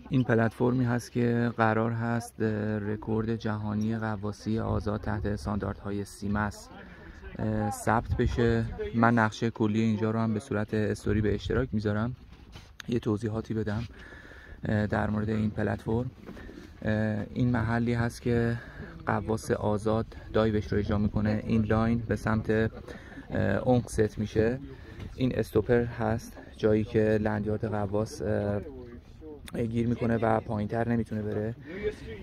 این پلتفرمی هست که قرار هست رکورد جهانی غواصی آزاد تحت استانداردهای سیمس ثبت بشه. من نقشه کلی اینجا رو هم به صورت استوری به اشتراک میذارم، یه توضیحاتی بدم در مورد این پلتفرم. این محلی هست که غواص آزاد دایوش رو اجرا میکنه. این لاین به سمت عمق ست میشه. این استوپر هست، جایی که لندیارد غواص گیر میکنه و پایینتر نمیتونه بره.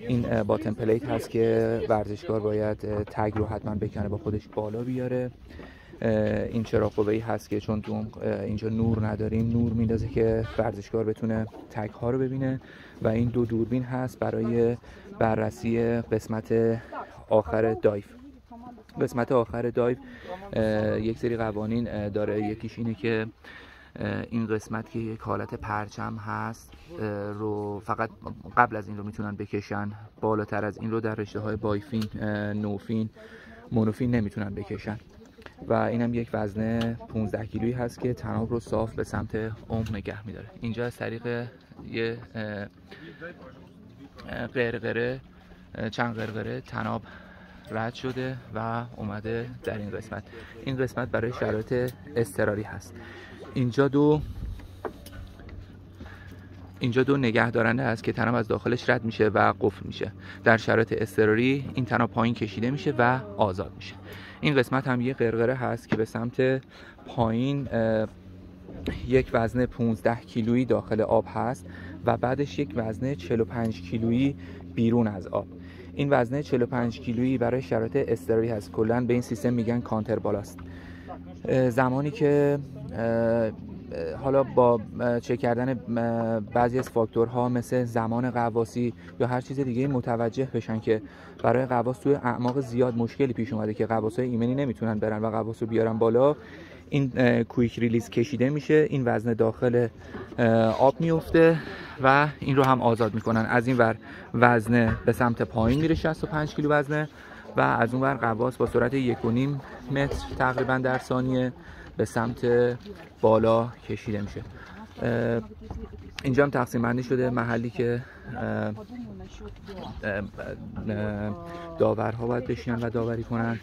این باتن پلیت هست که ورزشکار باید تگ رو حتما بکنه با خودش بالا بیاره. این چراغ قوه‌ای هست که چون تو اینجا نور نداریم، نور میندازه که ورزشکار بتونه تگ ها رو ببینه. و این دو دوربین هست برای بررسی قسمت آخر دایو. قسمت آخر دایو یک سری قوانین داره. یکیش اینه که این قسمت که یک حالت پرچم هست رو فقط قبل از این رو میتونن بکشن، بالاتر از این رو در رشته های بایفین، نوفین، مونوفین نمیتونن بکشن. و اینم یک وزنه 15 کیلویی هست که تناب رو صاف به سمت عمق نگه میداره. اینجا از طریق یه قرقره، چند قرقره تناب رد شده و اومده در این قسمت. این قسمت برای شرایط اضطراری هست. اینجا دو نگهدارنده هست که تناب از داخلش رد میشه و قفل میشه. در شرایط اضطراری این تناب پایین کشیده میشه و آزاد میشه. این قسمت هم یه قرقره هست که به سمت پایین یک وزنه 15 کیلویی داخل آب هست و بعدش یک وزنه 45 کیلویی بیرون از آب. این وزنه 45 کیلویی برای شرایط اضطراری هست. کلا به این سیستم میگن کانتر بالاست. زمانی که حالا با چک کردن بعضی از فاکتورها مثل زمان غواصی یا هر چیز دیگه متوجه بشن که برای غواص توی اعماق زیاد مشکلی پیش اومده که غواصای ایمنی نمیتونن برن و غواص رو بیارن بالا، این کویک ریلیز کشیده میشه، این وزن داخل آب میفته و این رو هم آزاد میکنن. از این ور وزنه به سمت پایین میره، 65 کیلو وزنه، و از اون ور غواص با سرعت 1.5 متر تقریبا در ثانیه به سمت بالا کشیده میشه. اینجا هم تقسیم بندی شده محلی که داورها باید بشینن و داوری کنن،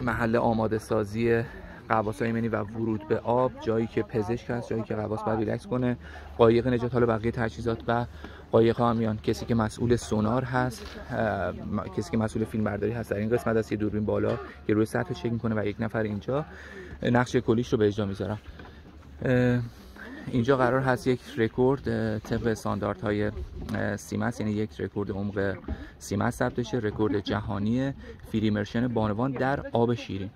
محل آماده سازی غواصای ایمنی و ورود به آب، جایی که پزشک هست، جایی که غواص باید ریلکس کنه، قایق نجات، حالا بقیه تجهیزات و قایق ها هم میان. کسی که مسئول سونار هست، کسی که مسئول فیلم برداری هست در این قسمت است، یه دوربین بالا که روی سطح چک میکنه و یک نفر اینجا. نقشه کلیش رو به اجرا میذارم. اینجا قرار هست یک رکورد طبق استانداردهای سیمس، یعنی یک رکورد عمق سیمس ثبت بشه، رکورد جهانی فری ایمرشن بانوان در آب شیرین.